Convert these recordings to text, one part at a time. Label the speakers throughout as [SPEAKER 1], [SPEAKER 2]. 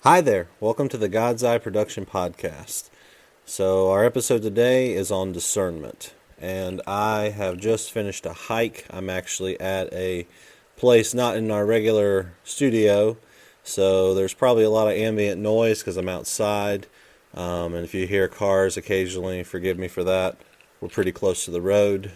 [SPEAKER 1] Hi there, welcome to the God's Eye Production Podcast. So our episode today is on discernment, and I have just finished a hike. I'm actually at a place not in our regular studio, so there's probably a lot of ambient noise because I'm outside, and if you hear cars occasionally, forgive me for that. We're pretty close to the road.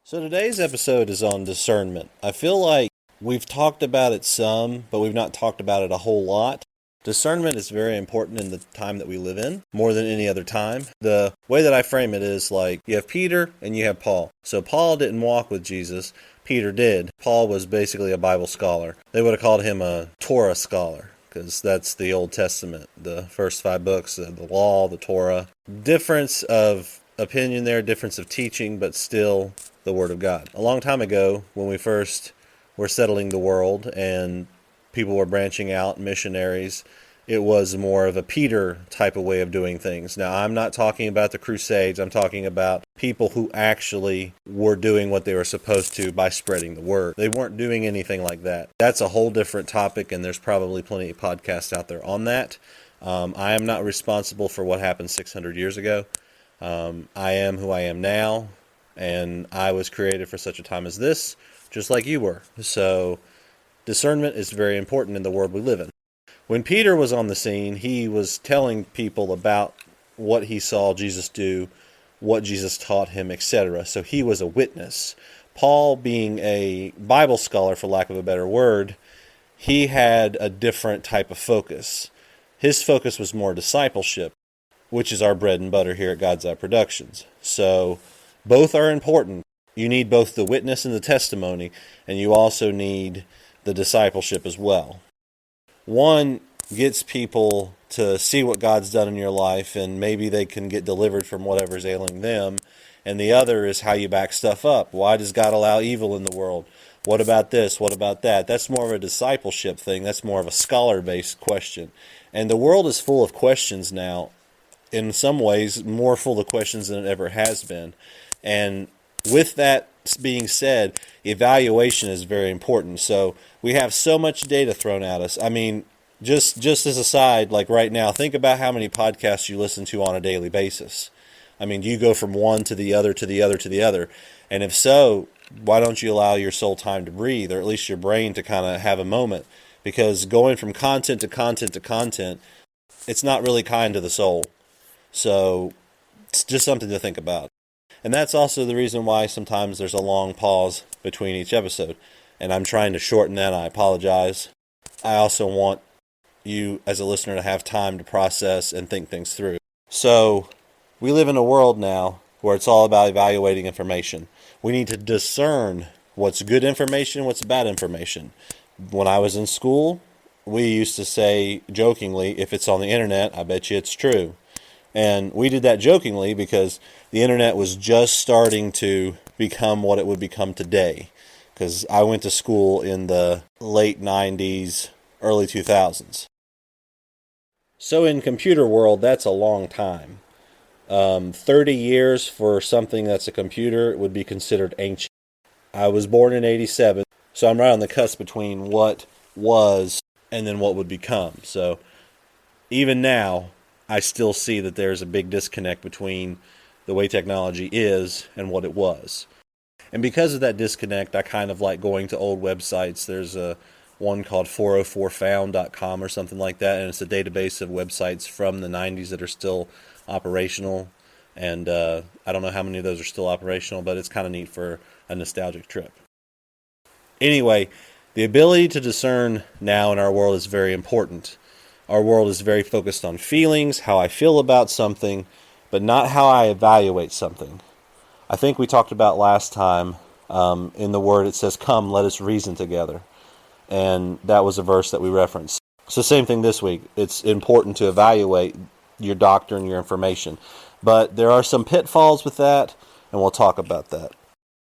[SPEAKER 1] So today's episode is on discernment. I feel like we've talked about it some, but we've not talked about it a whole lot. Discernment is very important in the time that we live in, more than any other time. The way that I frame it is like you have Peter and you have Paul. So Paul didn't walk with Jesus, Peter did. Paul was basically a Bible scholar. They would have called him a Torah scholar, because that's the Old Testament, the first 5 books, the law, the Torah. Difference of opinion there, difference of teaching, but still the Word of God. A long time ago, when we first were settling the world and people were branching out, missionaries, it was more of a Peter type of way of doing things. Now, I'm not talking about the Crusades. I'm talking about people who actually were doing what they were supposed to by spreading the word. They weren't doing anything like that. That's a whole different topic, and there's probably plenty of podcasts out there on that. I am not responsible for what happened 600 years ago. I am who I am now, and I was created for such a time as this, just like you were. So discernment is very important in the world we live in. When Peter was on the scene, he was telling people about what he saw Jesus do, what Jesus taught him, etc. So he was a witness. Paul, being a Bible scholar, for lack of a better word, he had a different type of focus. His focus was more discipleship, which is our bread and butter here at God's Eye Productions. So both are important. You need both the witness and the testimony, and you also need the discipleship as well. One gets people to see what God's done in your life, and maybe they can get delivered from whatever's ailing them. And the other is how you back stuff up. Why does God allow evil in the world? What about this? What about that? That's more of a discipleship thing. That's more of a scholar-based question. And the world is full of questions now. In some ways, more full of questions than it ever has been. And with that being said, evaluation is very important. So we have so much data thrown at us. I mean, just as a side, like right now, think about how many podcasts you listen to on a daily basis. I mean, do you go from one to the other, to the other, to the other? And if so, why don't you allow your soul time to breathe, or at least your brain to kind of have a moment? Because going from content to content to content, it's not really kind to the soul. So it's just something to think about. And that's also the reason why sometimes there's a long pause between each episode. And I'm trying to shorten that. I apologize. I also want you as a listener to have time to process and think things through. So we live in a world now where it's all about evaluating information. We need to discern what's good information, what's bad information. When I was in school, we used to say jokingly, if it's on the internet, I bet you it's true. And we did that jokingly because the internet was just starting to become what it would become today. Because I went to school in the late 90s, early 2000s. So in computer world, that's a long time. 30 years for something that's a computer would be considered ancient. I was born in 87, so I'm right on the cusp between what was and then what would become. So even now, I still see that there's a big disconnect between the way technology is and what it was. And because of that disconnect, I kind of like going to old websites. There's one called 404found.com or something like that, and it's a database of websites from the 90s that are still operational. And I don't know how many of those are still operational, but it's kind of neat for a nostalgic trip. Anyway, the ability to discern now in our world is very important. Our world is very focused on feelings, how I feel about something, but not how I evaluate something. I think we talked about last time, in the Word it says, "Come, let us reason together." And that was a verse that we referenced. So same thing this week. It's important to evaluate your doctrine, your information. But there are some pitfalls with that, and we'll talk about that.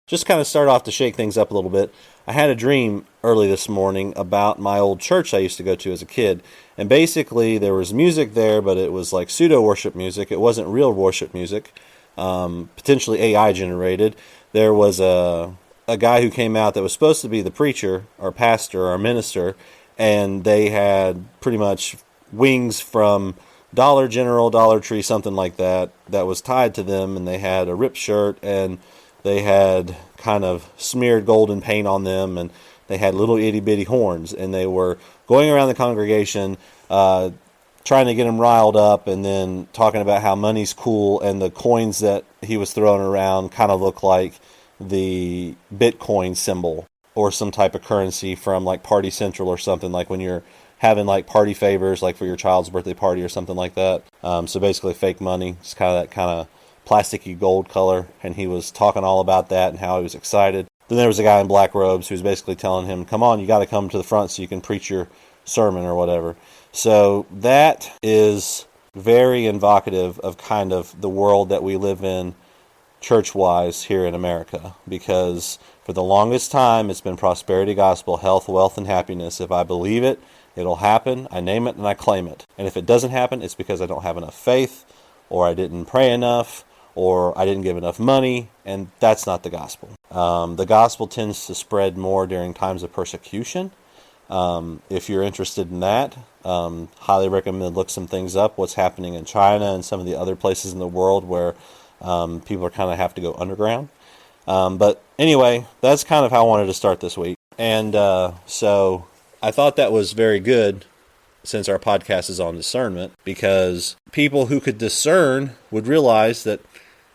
[SPEAKER 1] Just kind of start off to shake things up a little bit. I had a dream early this morning about my old church I used to go to as a kid. And basically there was music there, but it was like pseudo-worship music. It wasn't real worship music, potentially AI generated. There was a guy who came out that was supposed to be the preacher or pastor or minister, and they had pretty much wings from Dollar General, Dollar Tree, something like that, that was tied to them, and they had a ripped shirt, and they had kind of smeared golden paint on them, and they had little itty-bitty horns, and they were going around the congregation trying to get them riled up, and then talking about how money's cool, and the coins that he was throwing around kind of look like the Bitcoin symbol or some type of currency from like Party Central or something, like when you're having like party favors, like for your child's birthday party or something like that. So basically fake money, just kind of that kind of plasticky gold color. And he was talking all about that and how he was excited. Then there was a guy in black robes who was basically telling him, come on, you got to come to the front so you can preach your sermon or whatever. So that is very evocative of kind of the world that we live in church-wise here in America, because for the longest time it's been prosperity gospel, health, wealth, and happiness. If I believe it, it'll happen. I name it and I claim it. And if it doesn't happen, it's because I don't have enough faith, or I didn't pray enough, or I didn't give enough money, and that's not the gospel. The gospel tends to spread more during times of persecution. If you're interested in that, highly recommend look some things up, what's happening in China and some of the other places in the world where people are kind of have to go underground. But anyway, that's kind of how I wanted to start this week. And so I thought that was very good, since our podcast is on discernment, because people who could discern would realize that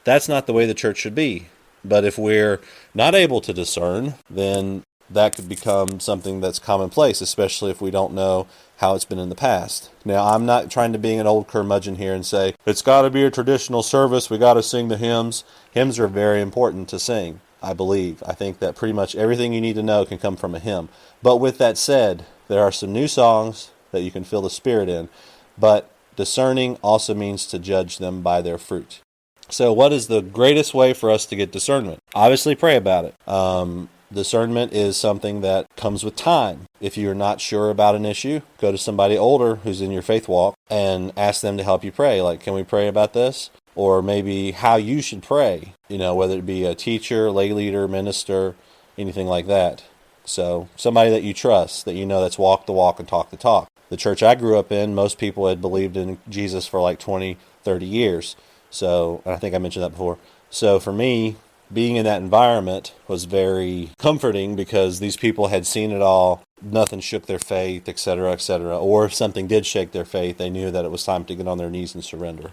[SPEAKER 1] that's not the way the church should be. But if we're not able to discern, then that could become something that's commonplace, especially if we don't know how it's been in the past. Now, I'm not trying to be an old curmudgeon here and say, it's got to be a traditional service, we got to sing the hymns. Hymns are very important to sing, I believe. I think that pretty much everything you need to know can come from a hymn. But with that said, there are some new songs that you can feel the Spirit in, but discerning also means to judge them by their fruit. So what is the greatest way for us to get discernment? Obviously, pray about it. Discernment is something that comes with time. If you're not sure about an issue, go to somebody older who's in your faith walk and ask them to help you pray. Like, can we pray about this? Or maybe how you should pray, whether it be a teacher, lay leader, minister, anything like that. So somebody that you trust, that that's walk the walk and talk the talk. The church I grew up in, most people had believed in Jesus for like 20, 30 years. So, and I think I mentioned that before. So for me, being in that environment was very comforting, because these people had seen it all. Nothing shook their faith, etc., etc. Or if something did shake their faith, they knew that it was time to get on their knees and surrender.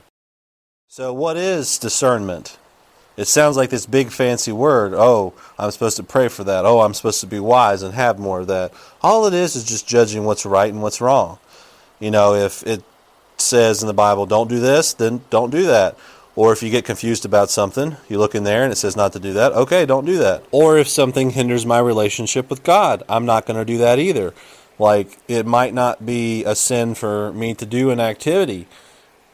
[SPEAKER 1] So what is discernment? It sounds like this big fancy word. Oh, I'm supposed to pray for that. Oh, I'm supposed to be wise and have more of that. All it is just judging what's right and what's wrong. If it says in the Bible, don't do this, then don't do that. Or if you get confused about something, you look in there and it says not to do that. Okay, don't do that. Or if something hinders my relationship with God, I'm not going to do that either. Like, it might not be a sin for me to do an activity,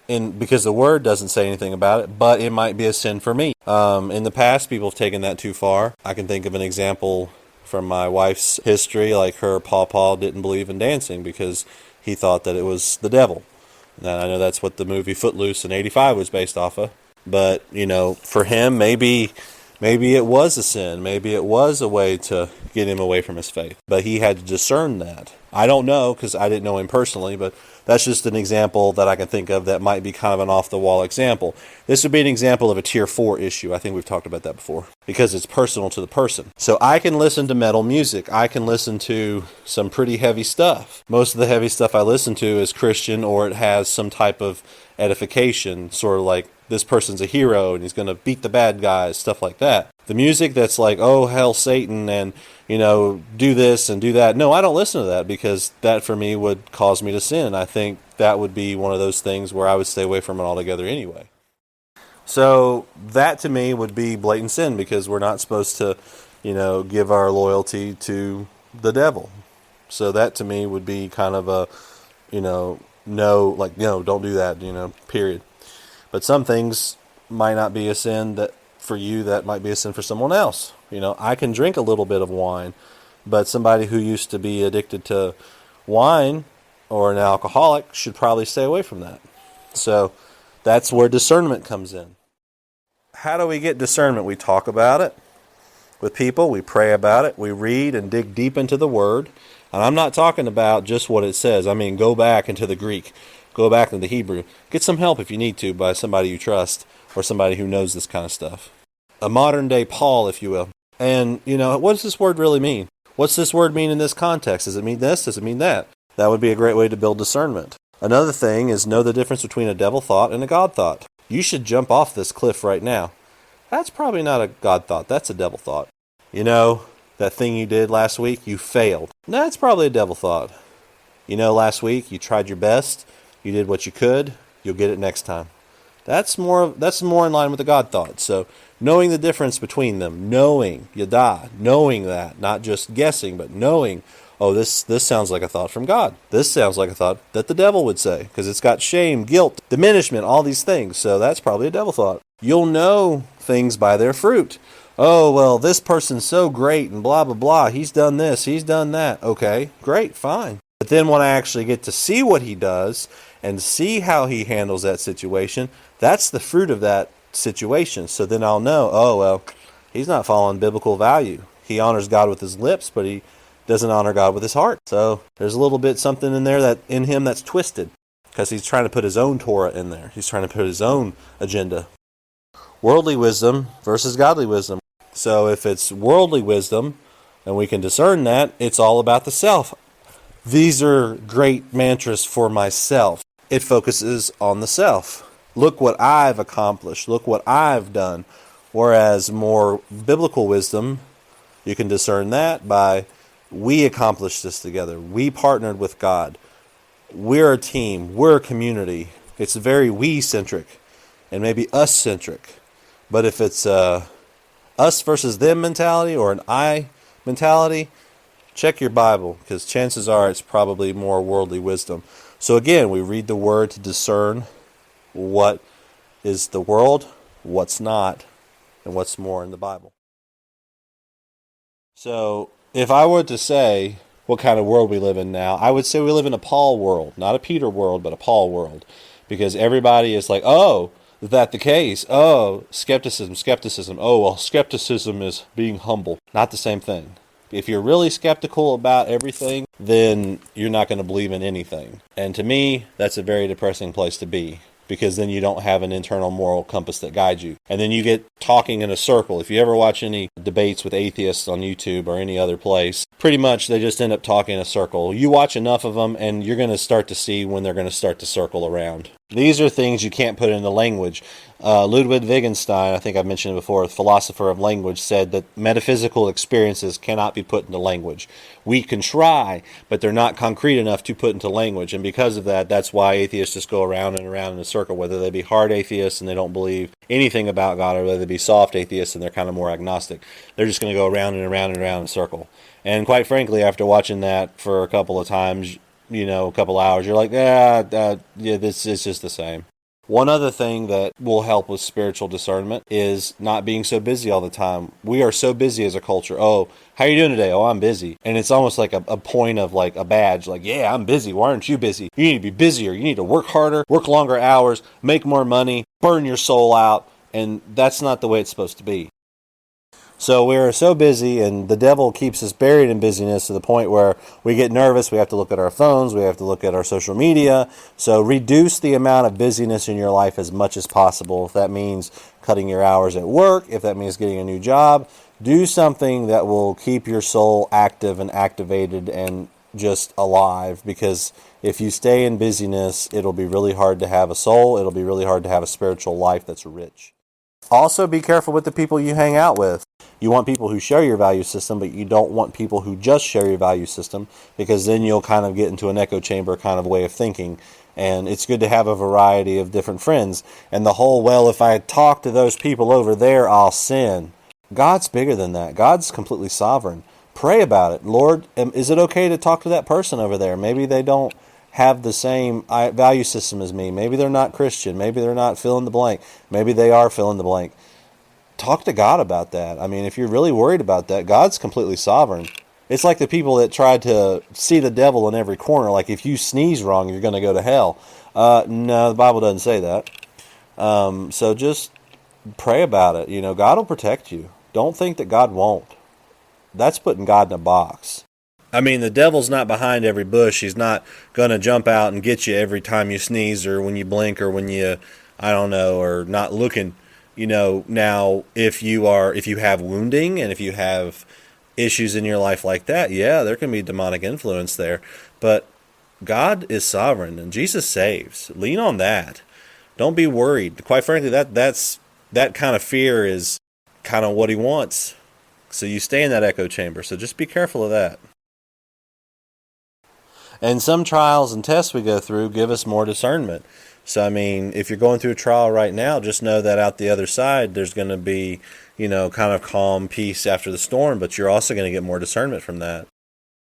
[SPEAKER 1] because the Word doesn't say anything about it, but it might be a sin for me. In the past, people have taken that too far. I can think of an example from my wife's history, like her pawpaw didn't believe in dancing because he thought that it was the devil. And I know that's what the movie Footloose in '85 was based off of. But, for him, maybe it was a sin. Maybe it was a way to get him away from his faith. But he had to discern that. I don't know, because I didn't know him personally, but that's just an example that I can think of that might be kind of an off-the-wall example. This would be an example of a Tier 4 issue. I think we've talked about that before, because it's personal to the person. So I can listen to metal music. I can listen to some pretty heavy stuff. Most of the heavy stuff I listen to is Christian, or it has some type of edification, sort of like this person's a hero and he's going to beat the bad guys, stuff like that. The music that's like, oh, hell, Satan, and, do this and do that. No, I don't listen to that, because that for me would cause me to sin. I think that would be one of those things where I would stay away from it altogether anyway. So that to me would be blatant sin, because we're not supposed to, give our loyalty to the devil. So that to me would be kind of a, no, don't do that, period. But some things might not be a sin that for you, that might be a sin for someone else. I can drink a little bit of wine, but somebody who used to be addicted to wine or an alcoholic should probably stay away from that. So that's where discernment comes in. How do we get discernment? We talk about it with people, we pray about it, we read and dig deep into the Word, And I'm not talking about just what it says. I mean, go back into the Greek, go back into the Hebrew. Get some help if you need to by somebody you trust or somebody who knows this kind of stuff. A modern day Paul, if you will. And, what does this word really mean? What's this word mean in this context? Does it mean this? Does it mean that? That would be a great way to build discernment. Another thing is know the difference between a devil thought and a God thought. You should jump off this cliff right now. That's probably not a God thought. That's a devil thought. That thing you did last week, you failed. That's probably a devil thought. Last week you tried your best. You did what you could. You'll get it next time. That's more in line with the God thought. So knowing the difference between them, knowing that, not just guessing, but knowing, oh, this sounds like a thought from God. This sounds like a thought that the devil would say, because it's got shame, guilt, diminishment, all these things. So that's probably a devil thought. You'll know things by their fruit. Oh, well, this person's so great and blah, blah, blah. He's done this, he's done that. Okay, great, fine. But then when I actually get to see what he does and see how he handles that situation, that's the fruit of that situation. So then I'll know, oh, well, he's not following biblical value. He honors God with his lips, but he doesn't honor God with his heart. So there's a little bit something in there that in him that's twisted because he's trying to put his own Torah in there. He's trying to put his own agenda. Worldly wisdom versus godly wisdom. So if it's worldly wisdom, and we can discern that, it's all about the self. These are great mantras for myself. It focuses on the self. Look what I've accomplished. Look what I've done. Whereas more biblical wisdom, you can discern that by we accomplished this together. We partnered with God. We're a team. We're a community. It's very we-centric and maybe us-centric. But if it's us versus them mentality or an I mentality, check your Bible, because chances are it's probably more worldly wisdom. So again, we read the word to discern what is the world, what's not, and what's more in the Bible. So if I were to say what kind of world we live in now, I would say we live in a Paul world, not a Peter world, but a Paul world, because everybody is like, oh, is that the case? Oh, skepticism. Oh, well, skepticism is being humble. Not the same thing. If you're really skeptical about everything, then you're not going to believe in anything. And to me, that's a very depressing place to be, because then you don't have an internal moral compass that guides you. And then you get talking in a circle. If you ever watch any debates with atheists on YouTube or any other place, pretty much they just end up talking in a circle. You watch enough of them and you're going to start to see when they're going to start to circle around. These are things you can't put into language. Ludwig Wittgenstein, I think I've mentioned it before, the philosopher of language, said that metaphysical experiences cannot be put into language. We can try, but they're not concrete enough to put into language. And because of that, that's why atheists just go around and around in a circle, whether they be hard atheists and they don't believe anything about God, or whether they be soft atheists and they're kind of more agnostic. They're just going to go around and around and around in a circle. And quite frankly, after watching that for a couple of times, a couple hours, you're like, this is just the same. One other thing that will help with spiritual discernment is not being so busy all the time. We are so busy as a culture. Oh, how are you doing today? Oh, I'm busy. And it's almost like a point of like a badge. Like, yeah, I'm busy. Why aren't you busy? You need to be busier. You need to work harder, work longer hours, make more money, burn your soul out. And that's not the way it's supposed to be. So we're so busy, and the devil keeps us buried in busyness to the point where we get nervous. We have to look at our phones. We have to look at our social media. So reduce the amount of busyness in your life as much as possible. If that means cutting your hours at work, if that means getting a new job, do something that will keep your soul active and activated and just alive. Because if you stay in busyness, it'll be really hard to have a soul. It'll be really hard to have a spiritual life that's rich. Also, be careful with the people you hang out with. You want people who share your value system, but you don't want people who just share your value system, because then you'll kind of get into an echo chamber kind of way of thinking. And it's good to have a variety of different friends. And the whole, well, if I talk to those people over there, I'll sin. God's bigger than that. God's completely sovereign. Pray about it. Lord, is it okay to talk to that person over there? Maybe they don't have the same value system as me. Maybe they're not Christian. Maybe they're not fill in the blank. Maybe they are fill in the blank. Talk to God about that. I mean, if you're really worried about that, God's completely sovereign. It's like the people that try to see the devil in every corner. Like if you sneeze wrong, you're going to go to hell. No, the Bible doesn't say that. So just pray about it. God will protect you. Don't think that God won't. That's putting God in a box. I mean, the devil's not behind every bush. He's not going to jump out and get you every time you sneeze or when you blink or when you, I don't know, or not looking. Now if you have wounding and if you have issues in your life like that, yeah, there can be demonic influence there. But God is sovereign and Jesus saves. Lean on that. Don't be worried. Quite frankly, that kind of fear is kind of what he wants. So you stay in that echo chamber. So just be careful of that. And some trials and tests we go through give us more discernment. So, I mean, if you're going through a trial right now, just know that out the other side, there's going to be, kind of calm peace after the storm, but you're also going to get more discernment from that.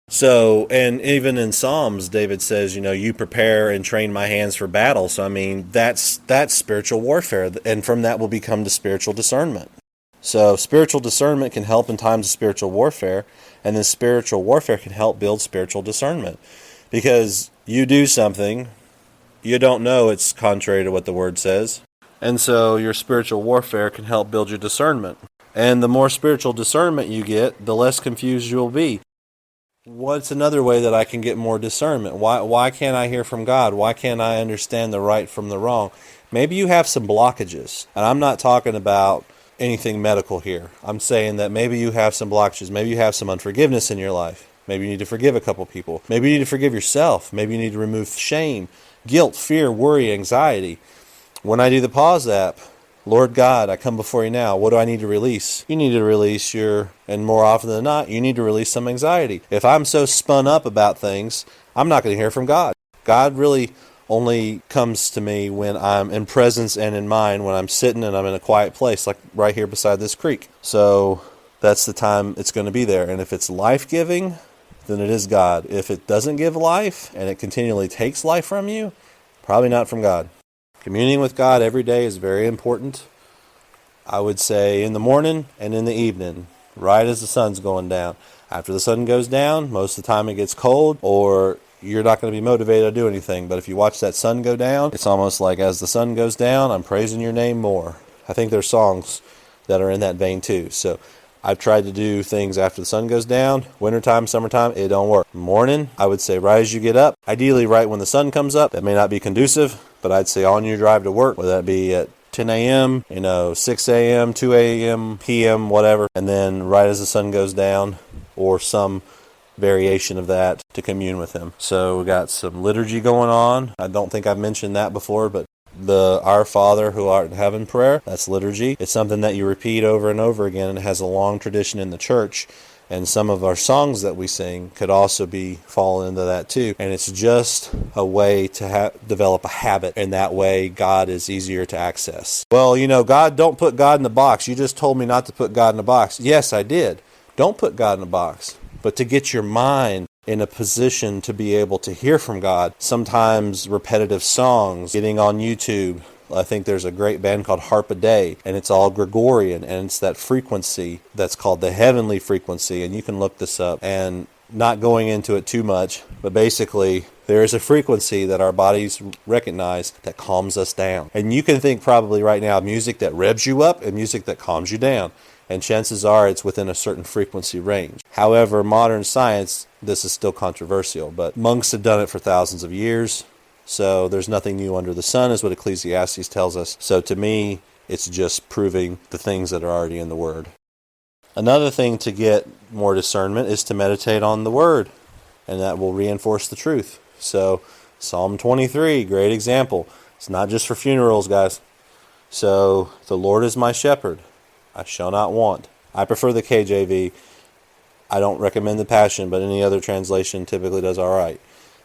[SPEAKER 1] So, and even in Psalms, David says, you prepare and train my hands for battle. So, I mean, that's spiritual warfare, and from that will become the spiritual discernment. So, spiritual discernment can help in times of spiritual warfare, and then spiritual warfare can help build spiritual discernment. Because you do something, you don't know it's contrary to what the Word says. And so your spiritual warfare can help build your discernment. And the more spiritual discernment you get, the less confused you'll be. What's another way that I can get more discernment? Why can't I hear from God? Why can't I understand the right from the wrong? Maybe you have some blockages. And I'm not talking about anything medical here. I'm saying that maybe you have some blockages. Maybe you have some unforgiveness in your life. Maybe you need to forgive a couple people. Maybe you need to forgive yourself. Maybe you need to remove shame, guilt, fear, worry, anxiety. When I do the pause app, Lord God, I come before you now. What do I need to release? You need to release and more often than not, you need to release some anxiety. If I'm so spun up about things, I'm not going to hear from God. God really only comes to me when I'm in presence and in mind, when I'm sitting and I'm in a quiet place, like right here beside this creek. So that's the time it's going to be there. And if it's life-giving, then it is God. If it doesn't give life and it continually takes life from you, probably not from God. Communing with God every day is very important. I would say in the morning and in the evening, right as the sun's going down. After the sun goes down, most of the time it gets cold or you're not going to be motivated to do anything. But if you watch that sun go down, it's almost like as the sun goes down, I'm praising your name more. I think there's songs that are in that vein too. So I've tried to do things after the sun goes down. Wintertime, summertime, it don't work. Morning, I would say right as you get up. Ideally right when the sun comes up. That may not be conducive, but I'd say on your drive to work, whether that be at 10 a.m., 6 a.m., 2 a.m., p.m., whatever. And then right as the sun goes down or some variation of that to commune with him. So we got some liturgy going on. I don't think I've mentioned that before, but the Our Father who art in heaven prayer, that's liturgy. It's something that you repeat over and over again, and it has a long tradition in the church. And some of our songs that we sing could also fall into that too. And it's just a way to develop a habit, and that way God is easier to access. Well, God, don't put God in the box. You just told me not to put God in a box. Yes, I did. Don't put God in a box. But to get your mind in a position to be able to hear from God, sometimes repetitive songs, getting on YouTube. I think there's a great band called Harp a Day, and it's all Gregorian, and it's that frequency that's called the heavenly frequency, and you can look this up, and not going into it too much, but basically there is a frequency that our bodies recognize that calms us down. And you can think probably right now of music that revs you up and music that calms you down, and chances are it's within a certain frequency range. However, modern science, this is still controversial, but monks have done it for thousands of years. So there's nothing new under the sun, is what Ecclesiastes tells us. So to me, it's just proving the things that are already in the Word. Another thing to get more discernment is to meditate on the Word, and that will reinforce the truth. So Psalm 23, great example. It's not just for funerals, guys. So the Lord is my shepherd, I shall not want. I prefer the KJV. I don't recommend the Passion, but any other translation typically does all right.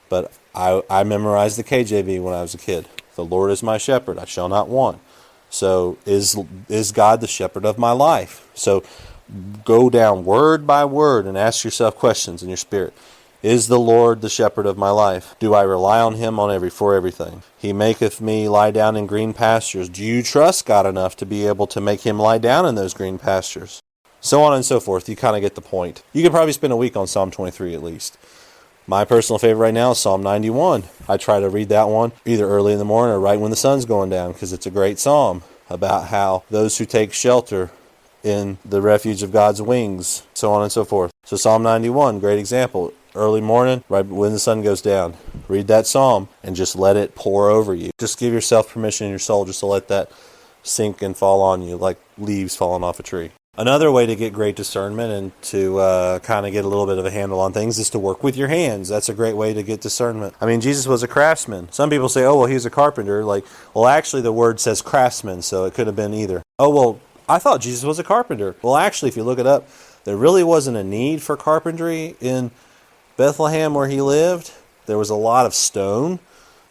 [SPEAKER 1] But I memorized the KJV when I was a kid. The Lord is my shepherd, I shall not want. So is God the shepherd of my life? So go down word by word and ask yourself questions in your spirit. Is the Lord the shepherd of my life? Do I rely on him for everything? He maketh me lie down in green pastures. Do you trust God enough to be able to make him lie down in those green pastures? So on and so forth. You kind of get the point. You could probably spend a week on Psalm 23 at least. My personal favorite right now is Psalm 91. I try to read that one either early in the morning or right when the sun's going down, because it's a great psalm about how those who take shelter in the refuge of God's wings, so on and so forth. So Psalm 91, great example. early morning, right when the sun goes down. Read that psalm and just let it pour over you. Just give yourself permission in your soul just to let that sink and fall on you like leaves falling off a tree. Another way to get great discernment and to kind of get a little bit of a handle on things is to work with your hands. That's a great way to get discernment. I mean, Jesus was a craftsman. Some people say, oh, well, he's a carpenter. Well, actually, the word says craftsman, so it could have been either. Oh, well, I thought Jesus was a carpenter. Well, actually, if you look it up, there really wasn't a need for carpentry in Bethlehem where he lived. There was a lot of stone.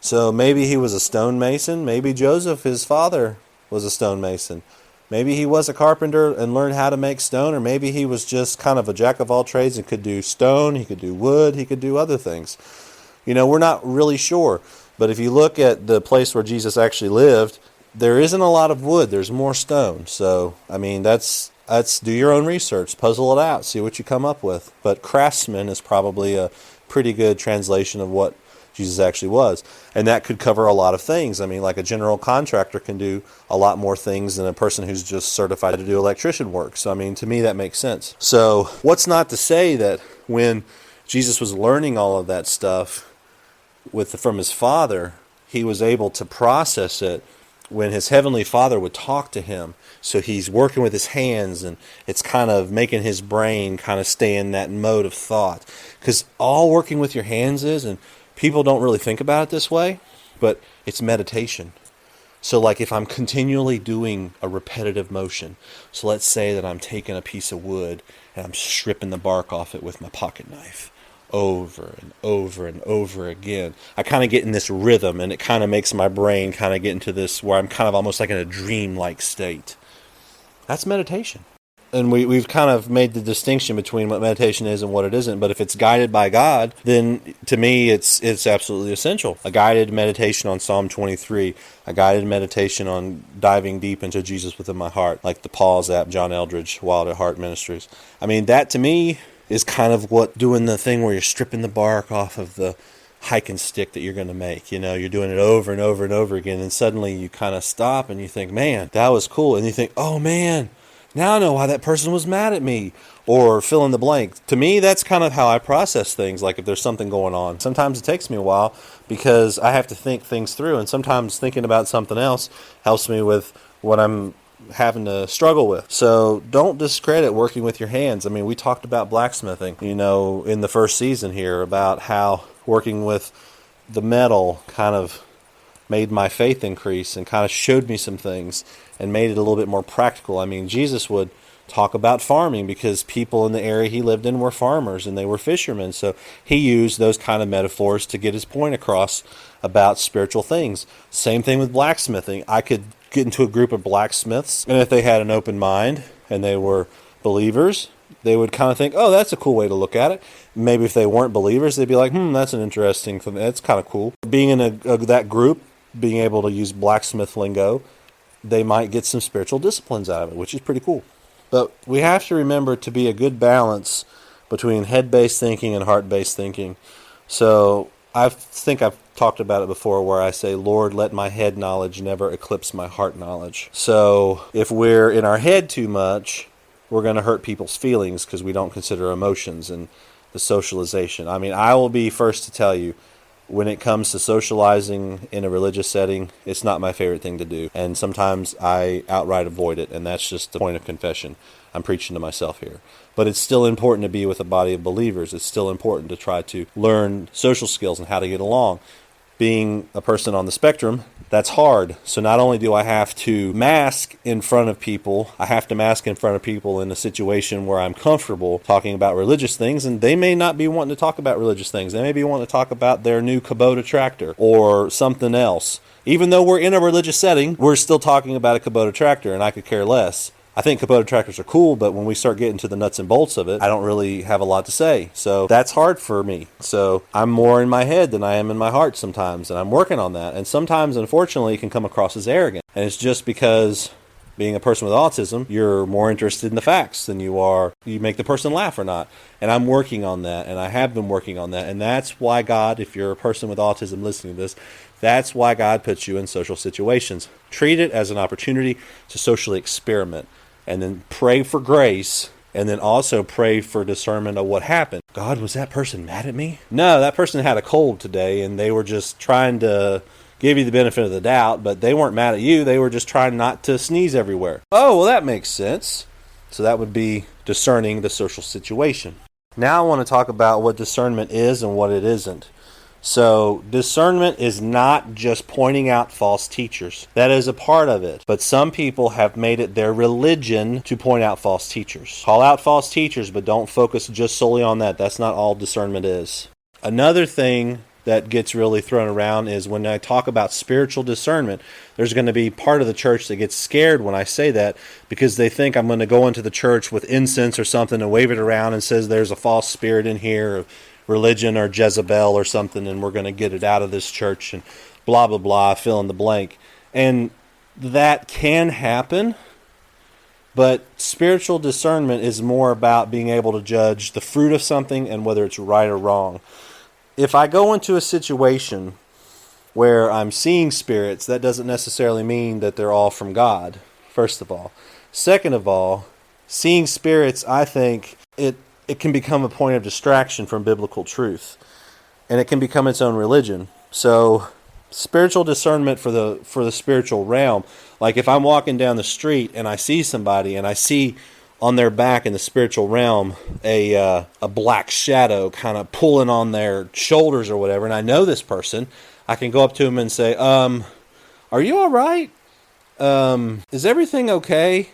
[SPEAKER 1] So maybe he was a stonemason. Maybe Joseph, his father, was a stonemason. Maybe he was a carpenter and learned how to make stone, or maybe he was just kind of a jack of all trades and could do stone, he could do wood, he could do other things. We're not really sure. But if you look at the place where Jesus actually lived, there isn't a lot of wood, there's more stone. So, I mean, that's do your own research, puzzle it out, see what you come up with. But craftsman is probably a pretty good translation of what Jesus actually was. And that could cover a lot of things. I mean, like a general contractor can do a lot more things than a person who's just certified to do electrician work. So, I mean, to me, that makes sense. So, what's not to say that when Jesus was learning all of that stuff from his Father, he was able to process it when his Heavenly Father would talk to him. So he's working with his hands, and it's kind of making his brain kind of stay in that mode of thought. Because all working with your hands is, and people don't really think about it this way, but it's meditation. So like if I'm continually doing a repetitive motion, so let's say that I'm taking a piece of wood and I'm stripping the bark off it with my pocket knife over and over and over again. I kind of get in this rhythm, and it kind of makes my brain kind of get into this where I'm kind of almost like in a dream-like state. That's meditation. And we've kind of made the distinction between what meditation is and what it isn't. But if it's guided by God, then to me it's absolutely essential. A guided meditation on Psalm 23, a guided meditation on diving deep into Jesus within my heart, like the Pause app, John Eldridge, Wild at Heart Ministries. I mean, that to me is kind of what doing the thing where you're stripping the bark off of the hiking stick that you're going to make. You're doing it over and over and over again, and suddenly you kind of stop and you think, man, that was cool. And you think, oh man, now I know why that person was mad at me, or fill in the blank. To me, that's kind of how I process things, like if there's something going on. Sometimes it takes me a while because I have to think things through, and sometimes thinking about something else helps me with what I'm having to struggle with. So don't discredit working with your hands. I mean, we talked about blacksmithing, in the first season here, about how working with the metal kind of made my faith increase and kind of showed me some things and made it a little bit more practical. I mean, Jesus would talk about farming because people in the area he lived in were farmers and they were fishermen. So he used those kind of metaphors to get his point across about spiritual things. Same thing with blacksmithing. I could get into a group of blacksmiths, and if they had an open mind and they were believers, they would kind of think, oh, that's a cool way to look at it. Maybe if they weren't believers, they'd be like, that's an interesting thing. That's kind of cool. Being in that group, being able to use blacksmith lingo, they might get some spiritual disciplines out of it, which is pretty cool. But we have to remember to be a good balance between head-based thinking and heart-based thinking. So I think I've talked about it before where I say, Lord, let my head knowledge never eclipse my heart knowledge. So if we're in our head too much, we're going to hurt people's feelings because we don't consider emotions and the socialization. I mean, I will be first to tell you, when it comes to socializing in a religious setting, it's not my favorite thing to do. And sometimes I outright avoid it, and that's just the point of confession. I'm preaching to myself here. But it's still important to be with a body of believers. It's still important to try to learn social skills and how to get along. Being a person on the spectrum, that's hard. So not only do I have to mask in front of people, I have to mask in front of people in a situation where I'm comfortable talking about religious things, and they may not be wanting to talk about religious things. They may be wanting to talk about their new Kubota tractor or something else. Even though we're in a religious setting, we're still talking about a Kubota tractor, and I could care less. I think Kubota tractors are cool, but when we start getting to the nuts and bolts of it, I don't really have a lot to say. So that's hard for me. So I'm more in my head than I am in my heart sometimes, and I'm working on that. And sometimes, unfortunately, it can come across as arrogant. And it's just because being a person with autism, you're more interested in the facts than you make the person laugh or not. And I'm working on that, and I have been working on that. And that's why God, if you're a person with autism listening to this, that's why God puts you in social situations. Treat it as an opportunity to socially experiment. And then pray for grace, and then also pray for discernment of what happened. God, was that person mad at me? No, that person had a cold today, and they were just trying to give you the benefit of the doubt, but they weren't mad at you. They were just trying not to sneeze everywhere. Oh, well, that makes sense. So that would be discerning the social situation. Now I want to talk about what discernment is and what it isn't. So discernment is not just pointing out false teachers. That is a part of it. But some people have made it their religion to point out false teachers. Call out false teachers, but don't focus just solely on that. That's not all discernment is. Another thing that gets really thrown around is when I talk about spiritual discernment, there's going to be part of the church that gets scared when I say that because they think I'm going to go into the church with incense or something and wave it around and says there's a false spirit in here, or religion or Jezebel or something, and we're going to get it out of this church and blah, blah, blah, fill in the blank. And that can happen, but spiritual discernment is more about being able to judge the fruit of something and whether it's right or wrong. If I go into a situation where I'm seeing spirits, that doesn't necessarily mean that they're all from God, first of all. Second of all, seeing spirits, I think it can become a point of distraction from biblical truth, and it can become its own religion. So spiritual discernment for the spiritual realm, like if I'm walking down the street and I see somebody and I see on their back in the spiritual realm a black shadow kind of pulling on their shoulders or whatever, and I know this person, I can go up to them and say, are you all right? Is everything okay?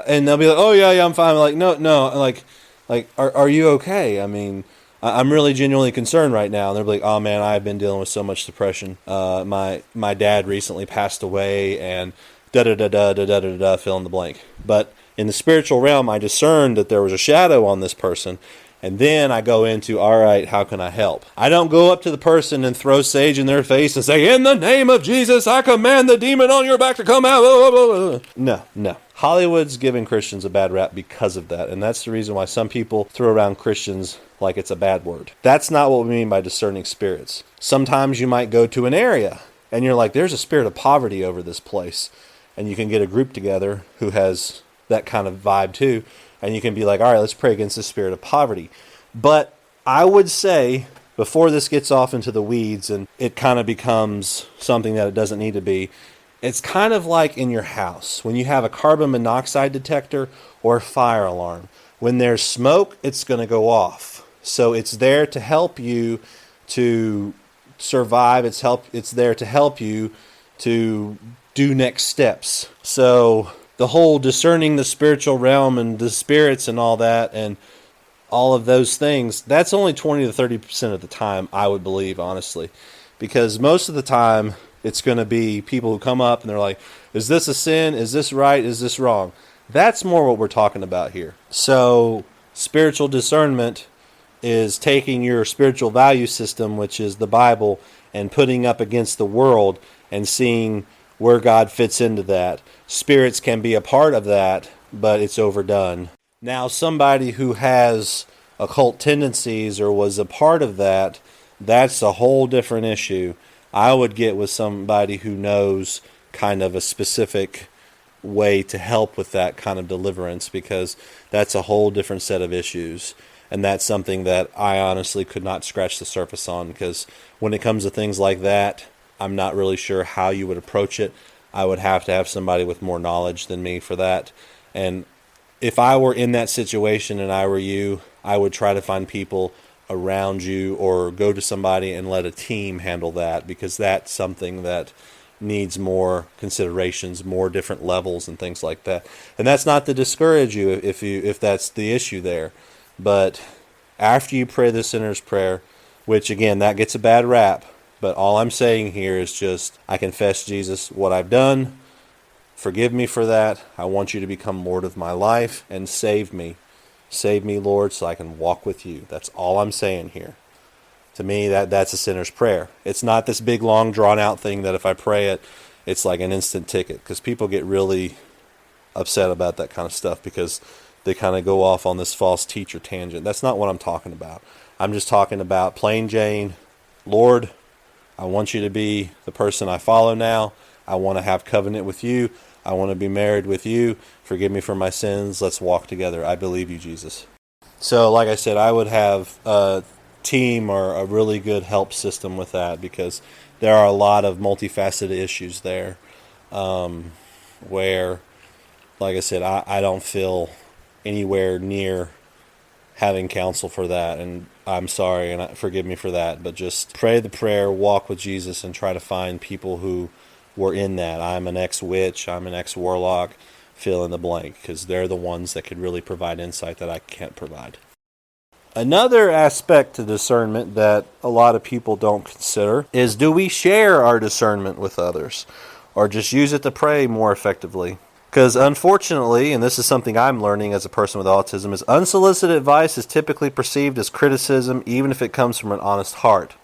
[SPEAKER 1] And they'll be like, oh yeah, I'm fine. I'm like, no, like, are you okay? I mean, I'm really genuinely concerned right now. And they're like, oh man, I've been dealing with so much depression. My dad recently passed away, and da-da-da-da-da-da-da-da, fill in the blank. But in the spiritual realm, I discerned that there was a shadow on this person. And then I go into, all right, how can I help? I don't go up to the person and throw sage in their face and say, in the name of Jesus, I command the demon on your back to come out. No. Hollywood's giving Christians a bad rap because of that. And that's the reason why some people throw around Christians like it's a bad word. That's not what we mean by discerning spirits. Sometimes you might go to an area and you're like, there's a spirit of poverty over this place. And you can get a group together who has that kind of vibe too. And you can be like, all right, let's pray against the spirit of poverty. But I would say, before this gets off into the weeds and it kind of becomes something that it doesn't need to be, it's kind of like in your house. When you have a carbon monoxide detector or a fire alarm, when there's smoke, it's going to go off. So it's there to help you to survive. It's there to help you to do next steps. So the whole discerning the spiritual realm and the spirits and all that and all of those things, that's only 20 to 30% of the time, I would believe, honestly. Because most of the time, it's going to be people who come up and they're like, is this a sin? Is this right? Is this wrong? That's more what we're talking about here. So spiritual discernment is taking your spiritual value system, which is the Bible, and putting up against the world and seeing where God fits into that. Spirits can be a part of that, but it's overdone. Now, somebody who has occult tendencies or was a part of that, that's a whole different issue. I would get with somebody who knows kind of a specific way to help with that kind of deliverance, because that's a whole different set of issues. And that's something that I honestly could not scratch the surface on, because when it comes to things like that, I'm not really sure how you would approach it. I would have to have somebody with more knowledge than me for that. And if I were in that situation and I were you, I would try to find people around you or go to somebody and let a team handle that, because that's something that needs more considerations, more different levels and things like that. And that's not to discourage you if that's the issue there. But after you pray the sinner's prayer, which again, that gets a bad rap, but all I'm saying here is just, I confess, Jesus, what I've done. Forgive me for that. I want you to become Lord of my life and save me. Save me, Lord, so I can walk with you. That's all I'm saying here. To me, that's a sinner's prayer. It's not this big, long, drawn-out thing that if I pray it, it's like an instant ticket. Because people get really upset about that kind of stuff because they kind of go off on this false teacher tangent. That's not what I'm talking about. I'm just talking about plain Jane, Lord, I want you to be the person I follow now. I want to have covenant with you. I want to be married with you. Forgive me for my sins. Let's walk together. I believe you, Jesus. So, like I said, I would have a team or a really good help system with that, because there are a lot of multifaceted issues there, where, like I said, I don't feel anywhere near having counsel for that, and I'm sorry, and forgive me for that, but just pray the prayer, walk with Jesus, and try to find people who were in that. I'm an ex-witch, I'm an ex-warlock, fill in the blank, because they're the ones that could really provide insight that I can't provide. Another aspect to discernment that a lot of people don't consider is, do we share our discernment with others, or just use it to pray more effectively? Because unfortunately, and this is something I'm learning as a person with autism, is unsolicited advice is typically perceived as criticism, even if it comes from an honest heart.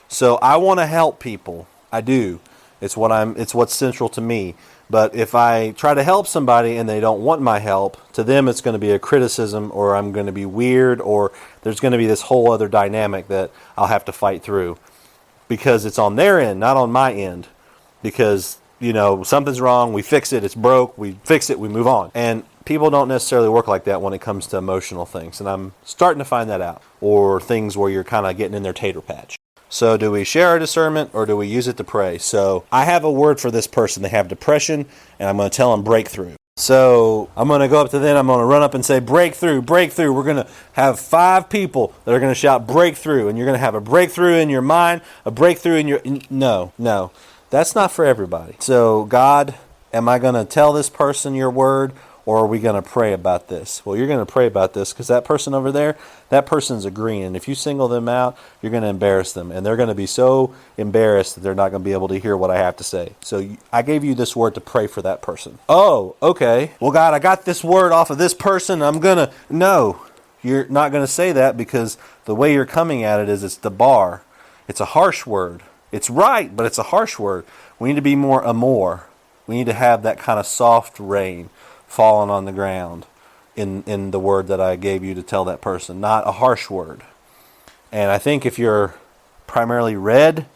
[SPEAKER 1] So I want to help people. I do. It's what's central to me. But if I try to help somebody and they don't want my help, to them it's going to be a criticism, or I'm going to be weird, or there's going to be this whole other dynamic that I'll have to fight through, because it's on their end, not on my end. Because, something's wrong, we fix it, it's broke, we fix it, we move on. And people don't necessarily work like that when it comes to emotional things. And I'm starting to find that out. Or things where you're kind of getting in their tater patch. So do we share our discernment, or do we use it to pray? So I have a word for this person. They have depression, and I'm going to tell them breakthrough. So I'm going to go up to them, I'm going to run up and say, breakthrough, breakthrough. We're going to have 5 people that are going to shout breakthrough, and you're going to have a breakthrough in your mind, a breakthrough in your... No. That's not for everybody. So, God, am I going to tell this person your word, or are we going to pray about this? Well, you're going to pray about this, because that person over there, that person's agreeing. And if you single them out, you're going to embarrass them. And they're going to be so embarrassed that they're not going to be able to hear what I have to say. So I gave you this word to pray for that person. Oh, okay. Well, God, I got this word off of this person. No, you're not going to say that, because the way you're coming at it is it's the bar. It's a harsh word. It's right, but it's a harsh word. We need to be more amor. We need to have that kind of soft rain falling on the ground in the word that I gave you to tell that person, not a harsh word. And I think if you're primarily red,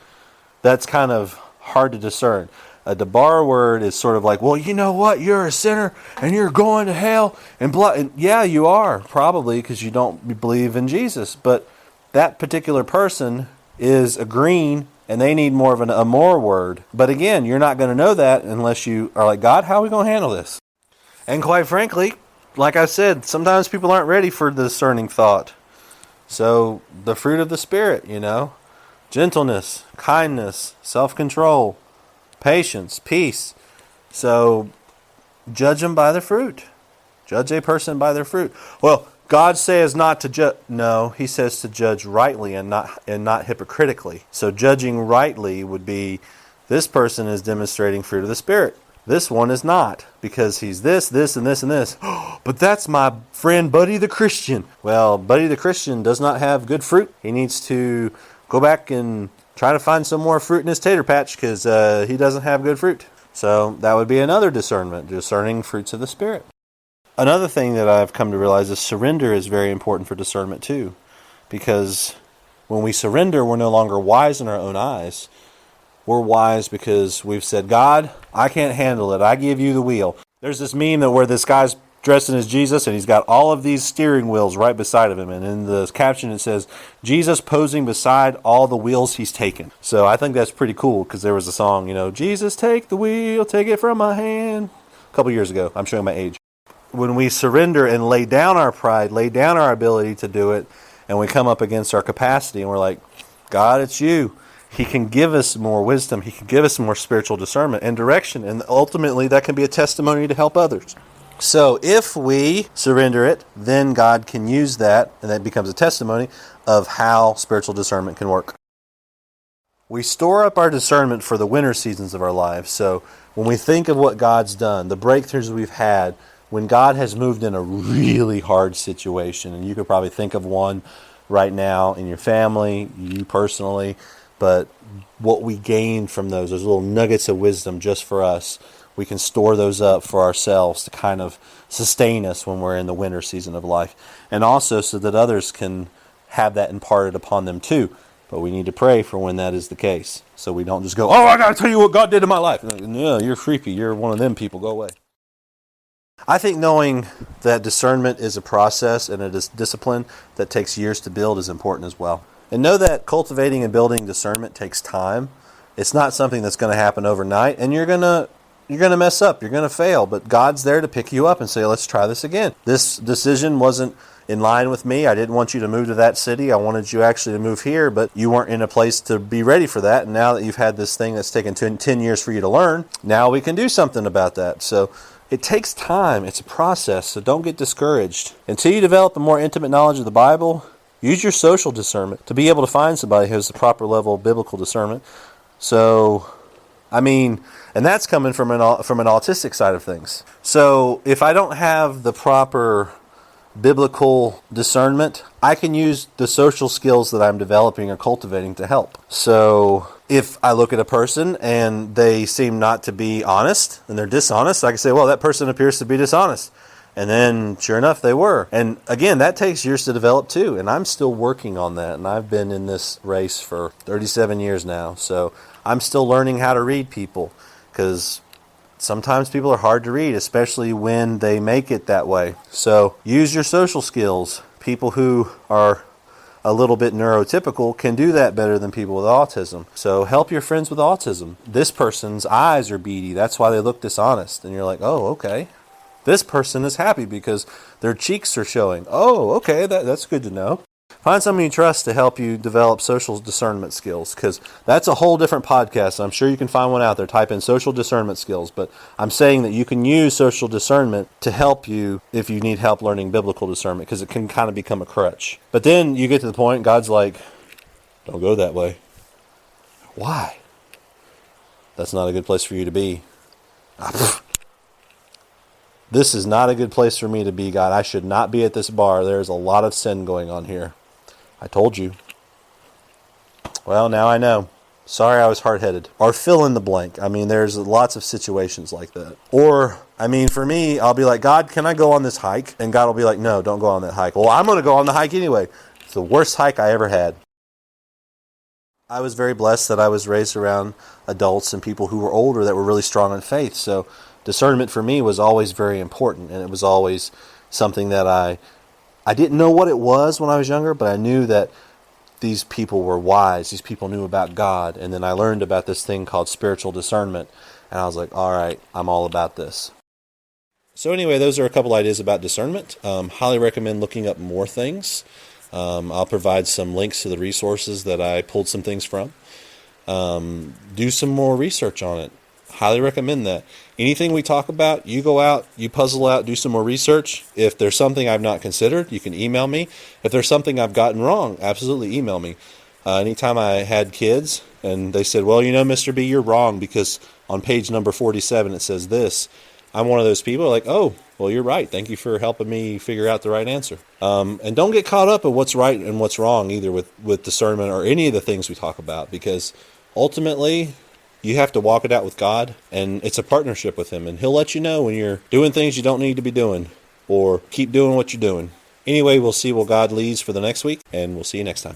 [SPEAKER 1] that's kind of hard to discern. A debar word is sort of like, well, you know what? You're a sinner and you're going to hell. And yeah, you are, probably, because you don't believe in Jesus. But that particular person is agreeing, and they need more of an amor word. But again, you're not going to know that unless you are like, God, how are we going to handle this? And quite frankly, like I said, sometimes people aren't ready for discerning thought. So the fruit of the Spirit, gentleness, kindness, self-control, patience, peace. So judge them by their fruit. Judge a person by their fruit. Well, God says not to judge. No, He says to judge rightly and not hypocritically. So judging rightly would be, this person is demonstrating fruit of the Spirit. This one is not, because he's this, and this, and this. But that's my friend Buddy the Christian. Well, Buddy the Christian does not have good fruit. He needs to go back and try to find some more fruit in his tater patch, because he doesn't have good fruit. So that would be another discernment, discerning fruits of the Spirit. Another thing that I've come to realize is surrender is very important for discernment too. Because when we surrender, we're no longer wise in our own eyes. We're wise because we've said, God, I can't handle it. I give you the wheel. There's this meme where this guy's dressed as Jesus, and he's got all of these steering wheels right beside of him. And in the caption it says, Jesus posing beside all the wheels he's taken. So I think that's pretty cool, because there was a song, Jesus, take the wheel, take it from my hand. A couple years ago. I'm showing my age. When we surrender and lay down our pride, lay down our ability to do it, and we come up against our capacity, and we're like, God, it's you. He can give us more wisdom. He can give us more spiritual discernment and direction. And ultimately, that can be a testimony to help others. So if we surrender it, then God can use that, and that becomes a testimony of how spiritual discernment can work. We store up our discernment for the winter seasons of our lives. So when we think of what God's done, the breakthroughs we've had, when God has moved in a really hard situation, and you could probably think of one right now in your family, you personally, but what we gained from those little nuggets of wisdom just for us, we can store those up for ourselves to kind of sustain us when we're in the winter season of life. And also so that others can have that imparted upon them too. But we need to pray for when that is the case. So we don't just go, I got to tell you what God did in my life. No, you're creepy. You're one of them people. Go away. I think knowing that discernment is a process and it is discipline that takes years to build is important as well. And know that cultivating and building discernment takes time. It's not something that's going to happen overnight, and you're going to mess up, you're going to fail, but God's there to pick you up and say, let's try this again. This decision wasn't in line with me. I didn't want you to move to that city. I wanted you actually to move here, but you weren't in a place to be ready for that. And now that you've had this thing that's taken 10 years for you to learn, now we can do something about that. So it takes time. It's a process, so don't get discouraged. Until you develop a more intimate knowledge of the Bible, use your social discernment to be able to find somebody who has the proper level of biblical discernment. So, and that's coming from an autistic side of things. So if I don't have the proper biblical discernment, I can use the social skills that I'm developing or cultivating to help. So if I look at a person and they seem not to be honest and they're dishonest, I can say, well, that person appears to be dishonest. And then sure enough, they were. And again, that takes years to develop too. And I'm still working on that. And I've been in this race for 37 years now. So I'm still learning how to read people, because sometimes people are hard to read, especially when they make it that way. So use your social skills. People who are a little bit neurotypical can do that better than people with autism. So help your friends with autism. This person's eyes are beady. That's why they look dishonest. And you're like, oh, okay. This person is happy because their cheeks are showing. Oh, okay, that's good to know. Find someone you trust to help you develop social discernment skills, because that's a whole different podcast. I'm sure you can find one out there. Type in social discernment skills. But I'm saying that you can use social discernment to help you if you need help learning biblical discernment, because it can kind of become a crutch. But then you get to the point, God's like, don't go that way. Why? That's not a good place for you to be. This is not a good place for me to be, God. I should not be at this bar. There's a lot of sin going on here. I told you. Well, now I know. Sorry I was hard-headed. Or fill in the blank. There's lots of situations like that. Or, for me, I'll be like, God, can I go on this hike? And God will be like, no, don't go on that hike. Well, I'm going to go on the hike anyway. It's the worst hike I ever had. I was very blessed that I was raised around adults and people who were older that were really strong in faith. So discernment for me was always very important, and it was always something that I didn't know what it was when I was younger, but I knew that these people were wise. These people knew about God. And then I learned about this thing called spiritual discernment, and I was like, all right, I'm all about this. So anyway, those are a couple ideas about discernment. Highly recommend looking up more things. I'll provide some links to the resources that I pulled some things from. Do some more research on it. Highly recommend that. Anything we talk about, you go out, you puzzle out, do some more research. If there's something I've not considered, you can email me. If there's something I've gotten wrong, absolutely email me. Anytime I had kids and they said, well, Mr. B, you're wrong because on page number 47 it says this. I'm one of those people like, oh, well, you're right. Thank you for helping me figure out the right answer. And don't get caught up in what's right and what's wrong either with discernment or any of the things we talk about, because ultimately you have to walk it out with God, and it's a partnership with Him, and He'll let you know when you're doing things you don't need to be doing, or keep doing what you're doing. Anyway, we'll see what God leads for the next week, and we'll see you next time.